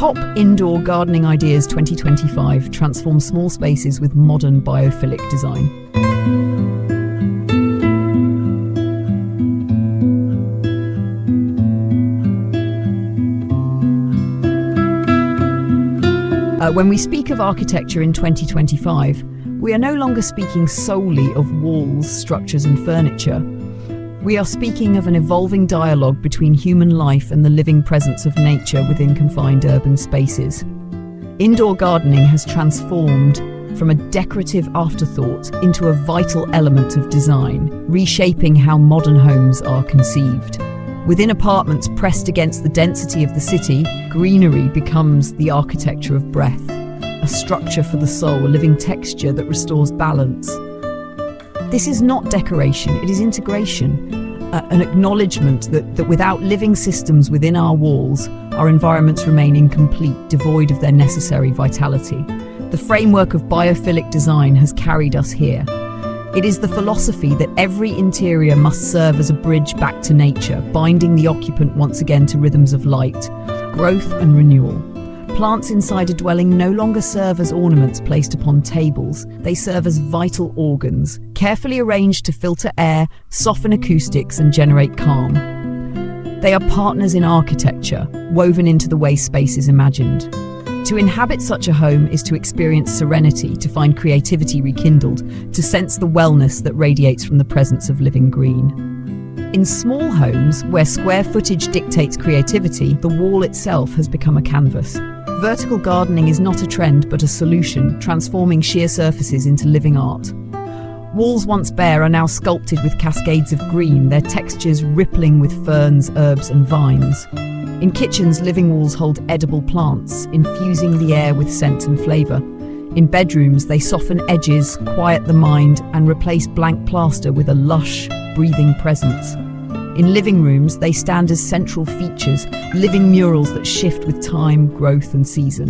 Top Indoor Gardening Ideas 2025 transform small spaces with modern biophilic design. When we speak of architecture in 2025, we are no longer speaking solely of walls, structures and furniture. We are speaking of an evolving dialogue between human life and the living presence of nature within confined urban spaces. Indoor gardening has transformed from a decorative afterthought into a vital element of design, reshaping how modern homes are conceived. Within apartments pressed against the density of the city, greenery becomes the architecture of breath, a structure for the soul, a living texture that restores balance. This is not decoration, it is integration, an acknowledgement that without living systems within our walls, our environments remain incomplete, devoid of their necessary vitality. The framework of biophilic design has carried us here. It is the philosophy that every interior must serve as a bridge back to nature, binding the occupant once again to rhythms of light, growth and renewal. Plants inside a dwelling no longer serve as ornaments placed upon tables. They serve as vital organs, carefully arranged to filter air, soften acoustics and generate calm. They are partners in architecture, woven into the way space is imagined. To inhabit such a home is to experience serenity, to find creativity rekindled, to sense the wellness that radiates from the presence of living green. In small homes, where square footage dictates creativity, the wall itself has become a canvas. Vertical gardening is not a trend but a solution, transforming sheer surfaces into living art. Walls once bare are now sculpted with cascades of green, their textures rippling with ferns, herbs and vines. In kitchens, living walls hold edible plants, infusing the air with scent and flavour. In bedrooms, they soften edges, quiet the mind, and replace blank plaster with a lush, breathing presence. In living rooms, they stand as central features, living murals that shift with time, growth and season.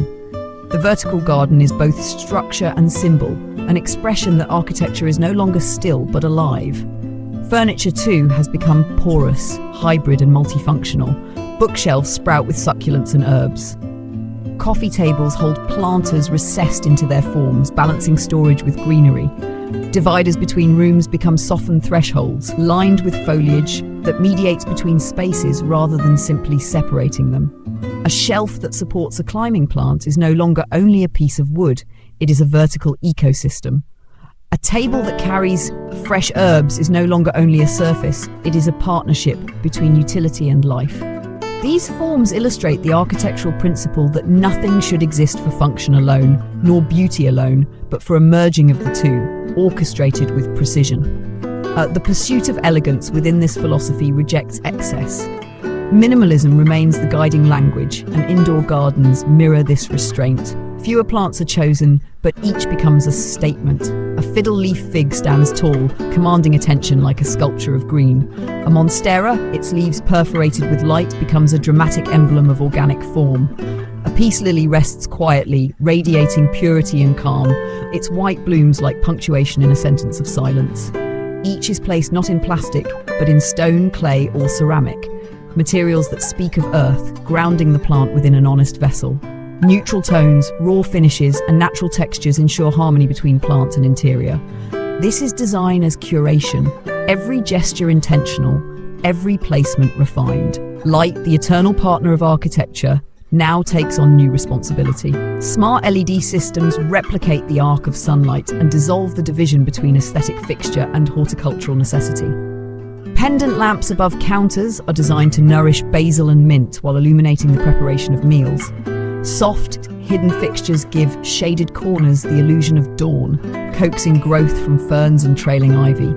The vertical garden is both structure and symbol, an expression that architecture is no longer still but alive. Furniture too has become porous, hybrid and multifunctional. Bookshelves sprout with succulents and herbs. Coffee tables hold planters recessed into their forms, balancing storage with greenery. Dividers between rooms become softened thresholds, lined with foliage that mediates between spaces rather than simply separating them. A shelf that supports a climbing plant is no longer only a piece of wood, it is a vertical ecosystem. A table that carries fresh herbs is no longer only a surface, it is a partnership between utility and life. These forms illustrate the architectural principle that nothing should exist for function alone, nor beauty alone, but for a merging of the two, orchestrated with precision. The pursuit of elegance within this philosophy rejects excess. Minimalism remains the guiding language, and indoor gardens mirror this restraint. Fewer plants are chosen, but each becomes a statement. A fiddle leaf fig stands tall, commanding attention like a sculpture of green. A monstera, its leaves perforated with light, becomes a dramatic emblem of organic form. A peace lily rests quietly, radiating purity and calm, its white blooms like punctuation in a sentence of silence. Each is placed not in plastic, but in stone, clay or ceramic, materials that speak of earth, grounding the plant within an honest vessel. Neutral tones, raw finishes and natural textures ensure harmony between plant and interior. This is design as curation, every gesture intentional, every placement refined. Light, the eternal partner of architecture, now takes on new responsibility. Smart LED systems replicate the arc of sunlight and dissolve the division between aesthetic fixture and horticultural necessity. Pendant lamps above counters are designed to nourish basil and mint while illuminating the preparation of meals. Soft, hidden fixtures give shaded corners the illusion of dawn, coaxing growth from ferns and trailing ivy.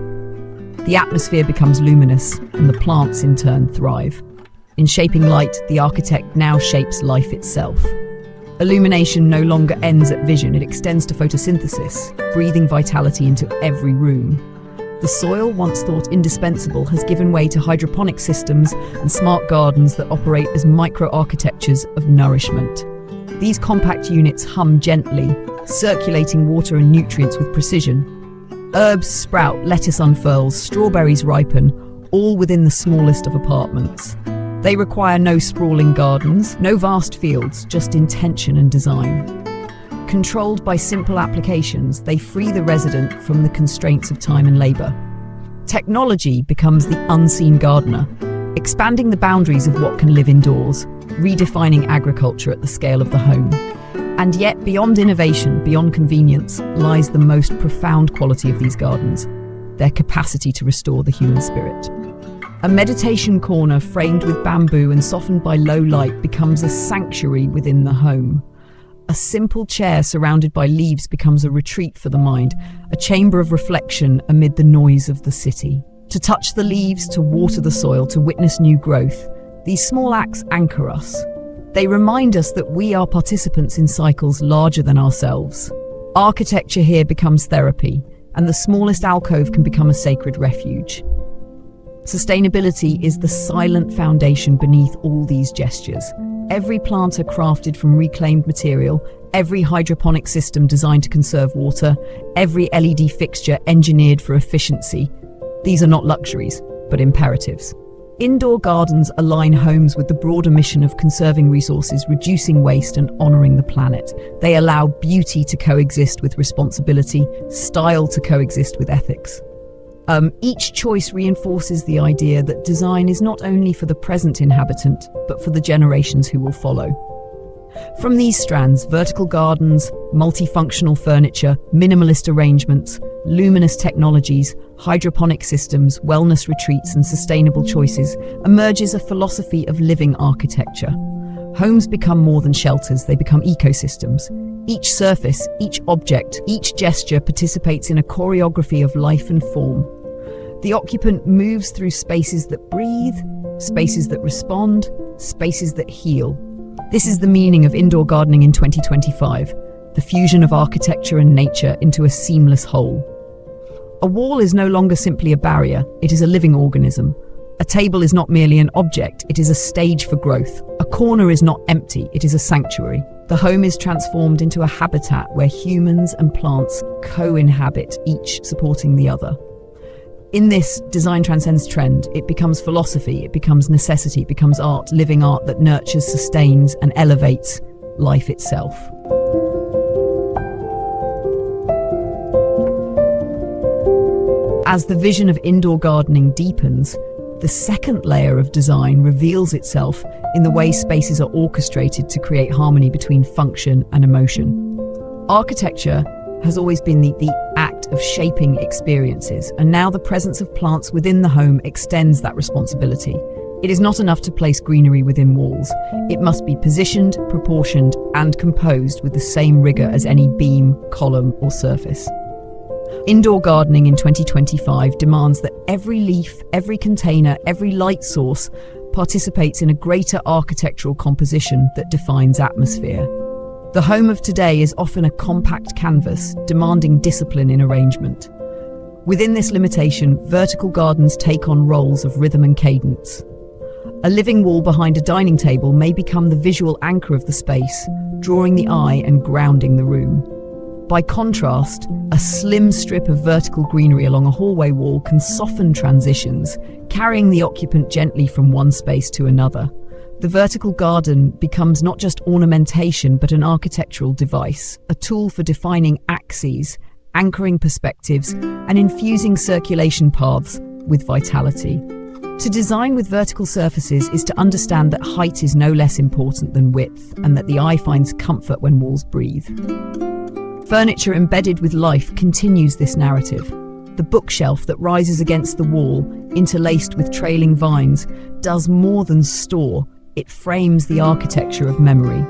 The atmosphere becomes luminous, and the plants in turn thrive. In shaping light, the architect now shapes life itself. Illumination no longer ends at vision, it extends to photosynthesis, breathing vitality into every room. The soil, once thought indispensable, has given way to hydroponic systems and smart gardens that operate as micro-architectures of nourishment. These compact units hum gently, circulating water and nutrients with precision. Herbs sprout, lettuce unfurls, strawberries ripen, all within the smallest of apartments. They require no sprawling gardens, no vast fields, just intention and design. Controlled by simple applications, they free the resident from the constraints of time and labor. Technology becomes the unseen gardener, expanding the boundaries of what can live indoors, redefining agriculture at the scale of the home. And yet, beyond innovation, beyond convenience, lies the most profound quality of these gardens, their capacity to restore the human spirit. A meditation corner framed with bamboo and softened by low light becomes a sanctuary within the home. A simple chair surrounded by leaves becomes a retreat for the mind, a chamber of reflection amid the noise of the city. To touch the leaves, to water the soil, to witness new growth, these small acts anchor us. They remind us that we are participants in cycles larger than ourselves. Architecture here becomes therapy, and the smallest alcove can become a sacred refuge. Sustainability is the silent foundation beneath all these gestures. Every planter crafted from reclaimed material, every hydroponic system designed to conserve water, every LED fixture engineered for efficiency. These are not luxuries, but imperatives. Indoor gardens align homes with the broader mission of conserving resources, reducing waste, and honoring the planet. They allow beauty to coexist with responsibility, style to coexist with ethics. Each choice reinforces the idea that design is not only for the present inhabitant, but for the generations who will follow. From these strands, vertical gardens, multifunctional furniture, minimalist arrangements, luminous technologies, hydroponic systems, wellness retreats, and sustainable choices, emerges a philosophy of living architecture. Homes become more than shelters, they become ecosystems. Each surface, each object, each gesture participates in a choreography of life and form. The occupant moves through spaces that breathe, spaces that respond, spaces that heal. This is the meaning of indoor gardening in 2025, the fusion of architecture and nature into a seamless whole. A wall is no longer simply a barrier, it is a living organism. A table is not merely an object, it is a stage for growth. A corner is not empty, it is a sanctuary. The home is transformed into a habitat where humans and plants co-inhabit, each supporting the other. In this, design transcends trend. It becomes philosophy, it becomes necessity, it becomes art, living art that nurtures, sustains, and elevates life itself. As the vision of indoor gardening deepens, the second layer of design reveals itself in the way spaces are orchestrated to create harmony between function and emotion. Architecture has always been the act of shaping experiences, and now the presence of plants within the home extends that responsibility. It is not enough to place greenery within walls. It must be positioned, proportioned, and composed with the same rigor as any beam, column, or surface. Indoor gardening in 2025 demands that every leaf, every container, every light source participates in a greater architectural composition that defines atmosphere. The home of today is often a compact canvas, demanding discipline in arrangement. Within this limitation, vertical gardens take on roles of rhythm and cadence. A living wall behind a dining table may become the visual anchor of the space, drawing the eye and grounding the room. By contrast, a slim strip of vertical greenery along a hallway wall can soften transitions, carrying the occupant gently from one space to another. The vertical garden becomes not just ornamentation, but an architectural device, a tool for defining axes, anchoring perspectives, and infusing circulation paths with vitality. To design with vertical surfaces is to understand that height is no less important than width, and that the eye finds comfort when walls breathe. Furniture embedded with life continues this narrative. The bookshelf that rises against the wall, interlaced with trailing vines, does more than store. It frames the architecture of memory.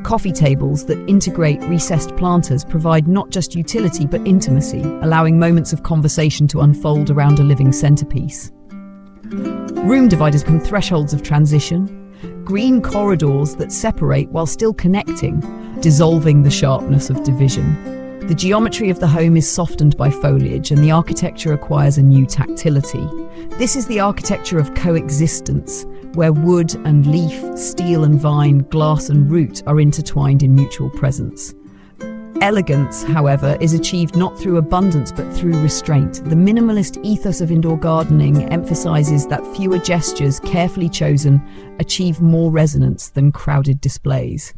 Coffee tables that integrate recessed planters provide not just utility but intimacy, allowing moments of conversation to unfold around a living centerpiece. Room dividers become thresholds of transition, green corridors that separate while still connecting, dissolving the sharpness of division. The geometry of the home is softened by foliage, and the architecture acquires a new tactility. This is the architecture of coexistence, where wood and leaf, steel and vine, glass and root are intertwined in mutual presence. Elegance, however, is achieved not through abundance but through restraint. The minimalist ethos of indoor gardening emphasizes that fewer gestures, carefully chosen, achieve more resonance than crowded displays.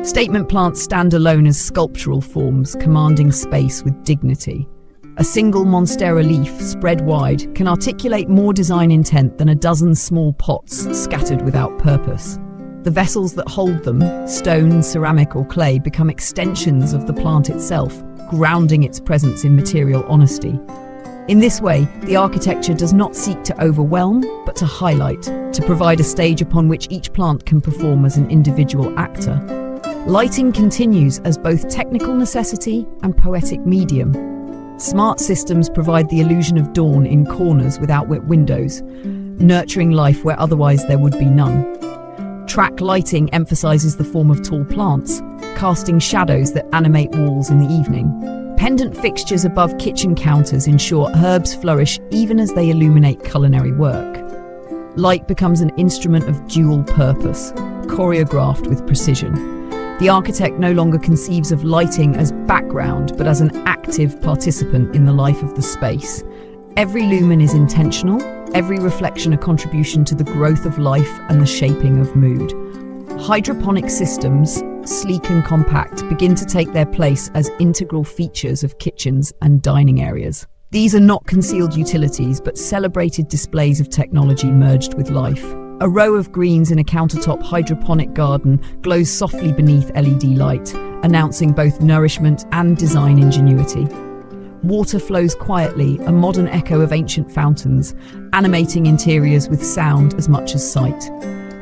Statement plants stand alone as sculptural forms, commanding space with dignity. A single monstera leaf, spread wide, can articulate more design intent than a dozen small pots scattered without purpose. The vessels that hold them, stone, ceramic or clay, become extensions of the plant itself, grounding its presence in material honesty. In this way, the architecture does not seek to overwhelm, but to highlight, to provide a stage upon which each plant can perform as an individual actor. Lighting continues as both technical necessity and poetic medium. Smart systems provide the illusion of dawn in corners with outlit windows, nurturing life where otherwise there would be none. Track lighting emphasizes the form of tall plants, casting shadows that animate walls in the evening. Pendant fixtures above kitchen counters ensure herbs flourish even as they illuminate culinary work. Light becomes an instrument of dual purpose, choreographed with precision. The architect no longer conceives of lighting as background, but as an active participant in the life of the space. Every lumen is intentional, every reflection a contribution to the growth of life and the shaping of mood. Hydroponic systems, sleek and compact, begin to take their place as integral features of kitchens and dining areas. These are not concealed utilities, but celebrated displays of technology merged with life. A row of greens in a countertop hydroponic garden glows softly beneath LED light, announcing both nourishment and design ingenuity. Water flows quietly, a modern echo of ancient fountains, animating interiors with sound as much as sight.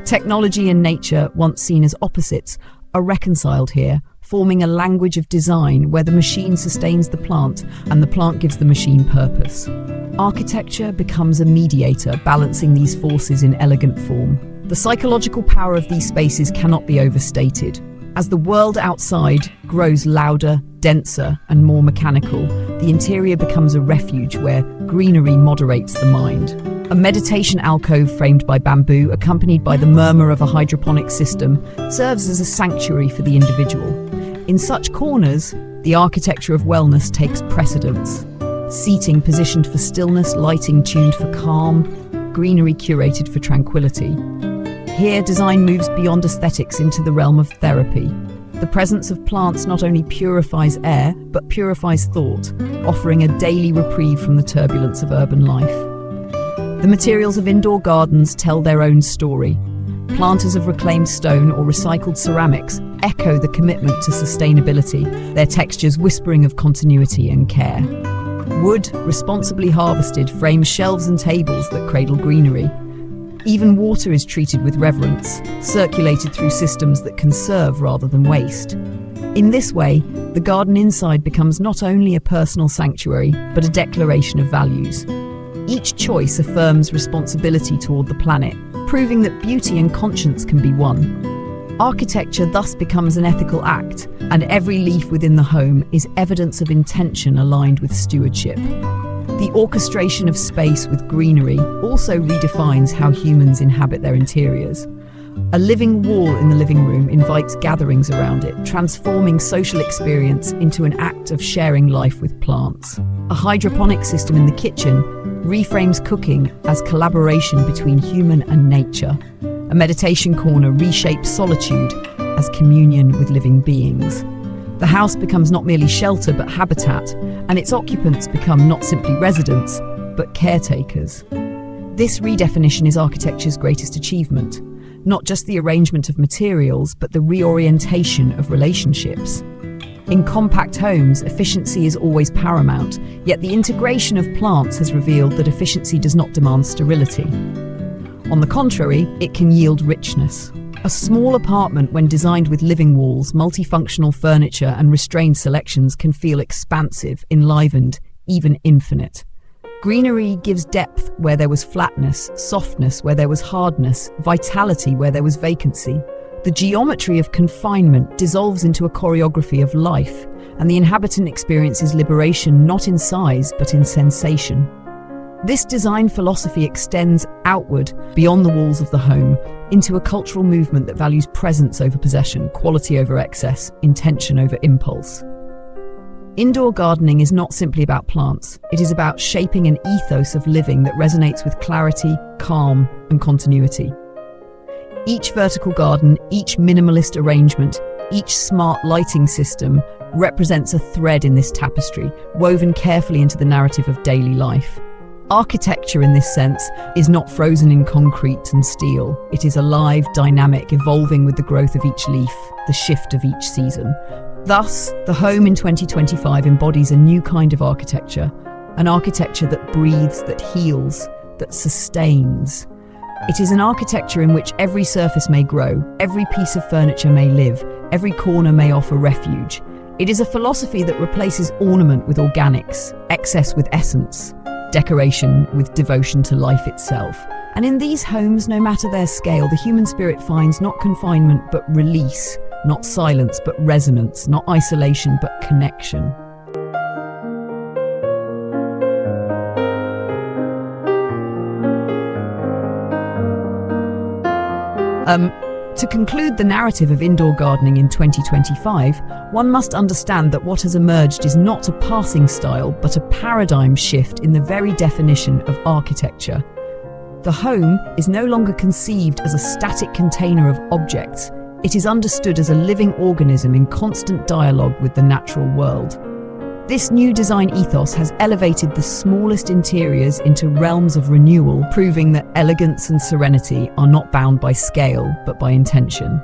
Technology and nature, once seen as opposites, are reconciled here, forming a language of design where the machine sustains the plant and the plant gives the machine purpose. Architecture becomes a mediator, balancing these forces in elegant form. The psychological power of these spaces cannot be overstated. As the world outside grows louder, denser, and more mechanical, the interior becomes a refuge where greenery moderates the mind. A meditation alcove framed by bamboo, accompanied by the murmur of a hydroponic system, serves as a sanctuary for the individual. In such corners, the architecture of wellness takes precedence. Seating positioned for stillness, lighting tuned for calm, greenery curated for tranquility. Here, design moves beyond aesthetics into the realm of therapy. The presence of plants not only purifies air, but purifies thought, offering a daily reprieve from the turbulence of urban life. The materials of indoor gardens tell their own story. Planters of reclaimed stone or recycled ceramics echo the commitment to sustainability, their textures whispering of continuity and care. Wood, responsibly harvested, frames shelves and tables that cradle greenery. Even water is treated with reverence, circulated through systems that conserve rather than waste. In this way, the garden inside becomes not only a personal sanctuary, but a declaration of values. Each choice affirms responsibility toward the planet, proving that beauty and conscience can be one. Architecture thus becomes an ethical act, and every leaf within the home is evidence of intention aligned with stewardship. The orchestration of space with greenery also redefines how humans inhabit their interiors. A living wall in the living room invites gatherings around it, transforming social experience into an act of sharing life with plants. A hydroponic system in the kitchen reframes cooking as collaboration between human and nature. A meditation corner reshapes solitude as communion with living beings. The house becomes not merely shelter but habitat, and its occupants become not simply residents, but caretakers. This redefinition is architecture's greatest achievement, not just the arrangement of materials, but the reorientation of relationships. In compact homes, efficiency is always paramount, yet the integration of plants has revealed that efficiency does not demand sterility. On the contrary, it can yield richness. A small apartment, when designed with living walls, multifunctional furniture, and restrained selections, can feel expansive, enlivened, even infinite. Greenery gives depth where there was flatness, softness where there was hardness, vitality where there was vacancy. The geometry of confinement dissolves into a choreography of life, and the inhabitant experiences liberation not in size but in sensation. This design philosophy extends outward, beyond the walls of the home, into a cultural movement that values presence over possession, quality over excess, intention over impulse. Indoor gardening is not simply about plants. It is about shaping an ethos of living that resonates with clarity, calm, and continuity. Each vertical garden, each minimalist arrangement, each smart lighting system represents a thread in this tapestry, woven carefully into the narrative of daily life. Architecture, in this sense, is not frozen in concrete and steel. It is alive, dynamic, evolving with the growth of each leaf, the shift of each season. Thus, the home in 2025 embodies a new kind of architecture, an architecture that breathes, that heals, that sustains. It is an architecture in which every surface may grow, every piece of furniture may live, every corner may offer refuge. It is a philosophy that replaces ornament with organics, excess with essence, decoration with devotion to life itself. And in these homes, no matter their scale, the human spirit finds not confinement but release, not silence but resonance, not isolation but connection. To conclude the narrative of indoor gardening in 2025, one must understand that what has emerged is not a passing style, but a paradigm shift in the very definition of architecture. The home is no longer conceived as a static container of objects. It is understood as a living organism in constant dialogue with the natural world. This new design ethos has elevated the smallest interiors into realms of renewal, proving that elegance and serenity are not bound by scale, but by intention.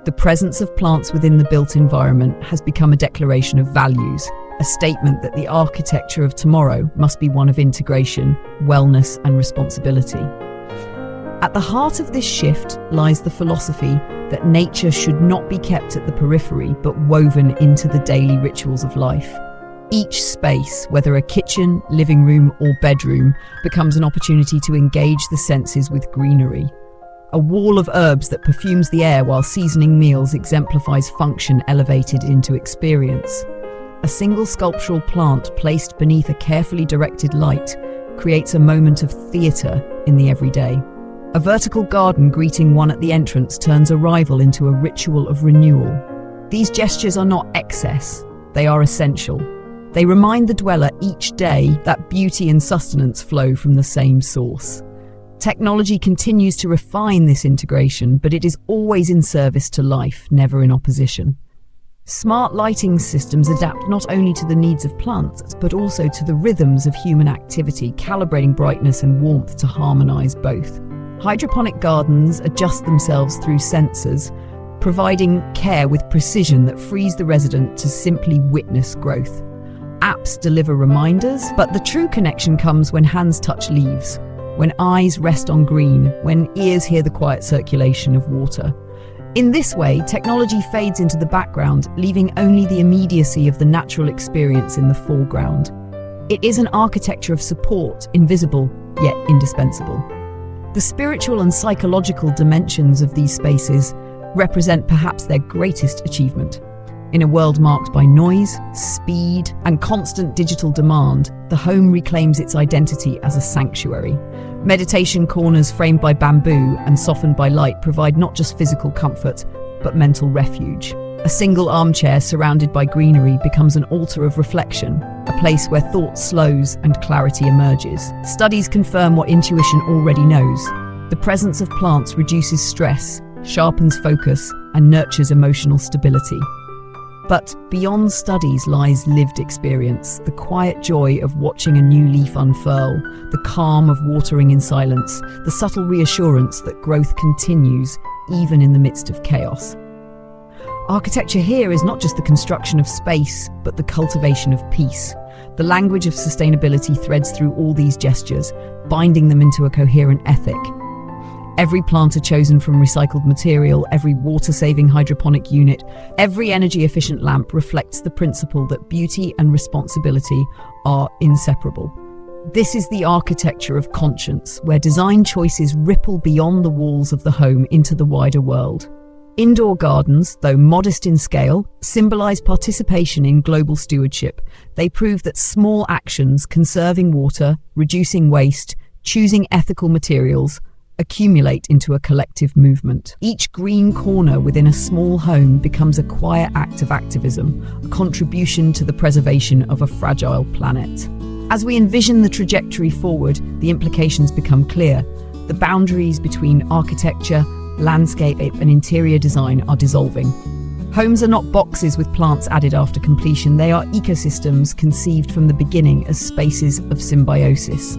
The presence of plants within the built environment has become a declaration of values, a statement that the architecture of tomorrow must be one of integration, wellness, and responsibility. At the heart of this shift lies the philosophy that nature should not be kept at the periphery, but woven into the daily rituals of life. Each space, whether a kitchen, living room, or bedroom, becomes an opportunity to engage the senses with greenery. A wall of herbs that perfumes the air while seasoning meals exemplifies function elevated into experience. A single sculptural plant placed beneath a carefully directed light creates a moment of theatre in the everyday. A vertical garden greeting one at the entrance turns arrival into a ritual of renewal. These gestures are not excess, they are essential. They remind the dweller each day that beauty and sustenance flow from the same source. Technology continues to refine this integration, but it is always in service to life, never in opposition. Smart lighting systems adapt not only to the needs of plants, but also to the rhythms of human activity, calibrating brightness and warmth to harmonize both. Hydroponic gardens adjust themselves through sensors, providing care with precision that frees the resident to simply witness growth. Apps deliver reminders, but the true connection comes when hands touch leaves, when eyes rest on green, when ears hear the quiet circulation of water. In this way, technology fades into the background, leaving only the immediacy of the natural experience in the foreground. It is an architecture of support, invisible yet indispensable. The spiritual and psychological dimensions of these spaces represent perhaps their greatest achievement. In a world marked by noise, speed, and constant digital demand, the home reclaims its identity as a sanctuary. Meditation corners framed by bamboo and softened by light provide not just physical comfort, but mental refuge. A single armchair surrounded by greenery becomes an altar of reflection, a place where thought slows and clarity emerges. Studies confirm what intuition already knows. The presence of plants reduces stress, sharpens focus, and nurtures emotional stability. But beyond studies lies lived experience, the quiet joy of watching a new leaf unfurl, the calm of watering in silence, the subtle reassurance that growth continues even in the midst of chaos. Architecture here is not just the construction of space, but the cultivation of peace. The language of sustainability threads through all these gestures, binding them into a coherent ethic. Every planter chosen from recycled material, every water-saving hydroponic unit, every energy-efficient lamp reflects the principle that beauty and responsibility are inseparable. This is the architecture of conscience, where design choices ripple beyond the walls of the home into the wider world. Indoor gardens, though modest in scale, symbolize participation in global stewardship. They prove that small actions, conserving water, reducing waste, choosing ethical materials, accumulate into a collective movement. Each green corner within a small home becomes a quiet act of activism, a contribution to the preservation of a fragile planet. As we envision the trajectory forward, the implications become clear. The boundaries between architecture, landscape, and interior design are dissolving. Homes are not boxes with plants added after completion. They are ecosystems conceived from the beginning as spaces of symbiosis.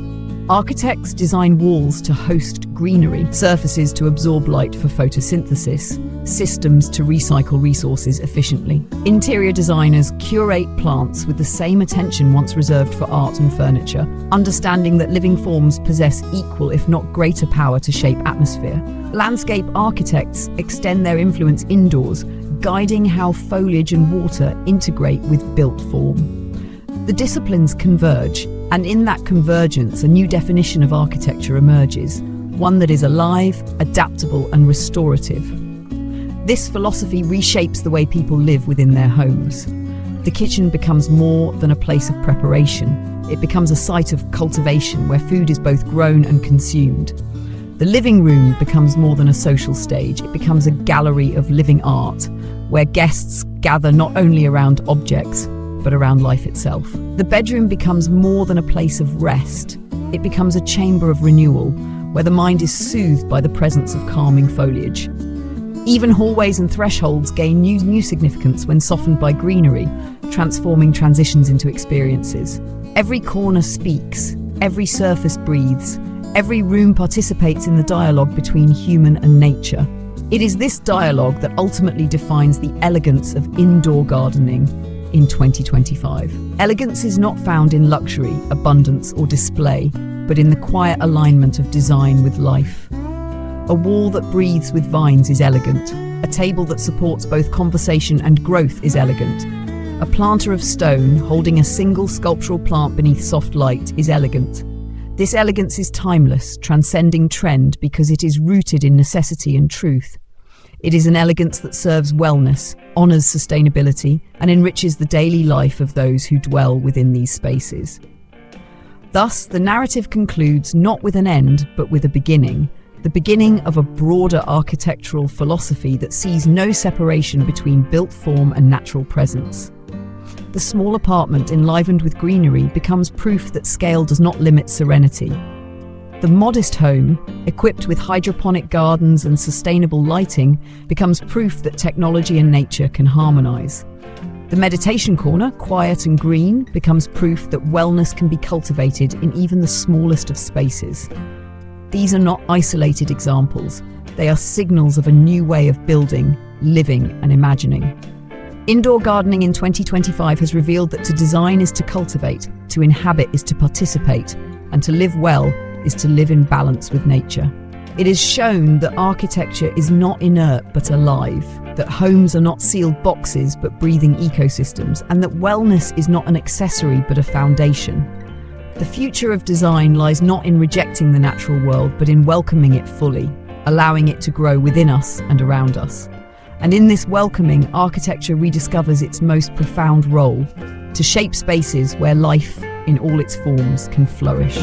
Architects design walls to host greenery, surfaces to absorb light for photosynthesis, systems to recycle resources efficiently. Interior designers curate plants with the same attention once reserved for art and furniture, understanding that living forms possess equal, if not greater, power to shape atmosphere. Landscape architects extend their influence indoors, guiding how foliage and water integrate with built form. The disciplines converge, and in that convergence, a new definition of architecture emerges, one that is alive, adaptable, and restorative. This philosophy reshapes the way people live within their homes. The kitchen becomes more than a place of preparation. It becomes a site of cultivation where food is both grown and consumed. The living room becomes more than a social stage. It becomes a gallery of living art, where guests gather not only around objects, but around life itself. The bedroom becomes more than a place of rest. It becomes a chamber of renewal, where the mind is soothed by the presence of calming foliage. Even hallways and thresholds gain new significance when softened by greenery, transforming transitions into experiences. Every corner speaks, every surface breathes, every room participates in the dialogue between human and nature. It is this dialogue that ultimately defines the elegance of indoor gardening in 2025. Elegance is not found in luxury, abundance, or display, but in the quiet alignment of design with life. A wall that breathes with vines is elegant. A table that supports both conversation and growth is elegant. A planter of stone holding a single sculptural plant beneath soft light is elegant. This elegance is timeless, transcending trend because it is rooted in necessity and truth. It is an elegance that serves wellness, honors sustainability, and enriches the daily life of those who dwell within these spaces. Thus, the narrative concludes not with an end, but with a beginning, the beginning of a broader architectural philosophy that sees no separation between built form and natural presence. The small apartment enlivened with greenery becomes proof that scale does not limit serenity. The modest home, equipped with hydroponic gardens and sustainable lighting, becomes proof that technology and nature can harmonize. The meditation corner, quiet and green, becomes proof that wellness can be cultivated in even the smallest of spaces. These are not isolated examples. They are signals of a new way of building, living, and imagining. Indoor gardening in 2025 has revealed that to design is to cultivate, to inhabit is to participate, and to live well is to live in balance with nature. It is shown that architecture is not inert but alive, that homes are not sealed boxes but breathing ecosystems, and that wellness is not an accessory but a foundation. The future of design lies not in rejecting the natural world but in welcoming it fully, allowing it to grow within us and around us. And in this welcoming, architecture rediscovers its most profound role, to shape spaces where life in all its forms can flourish.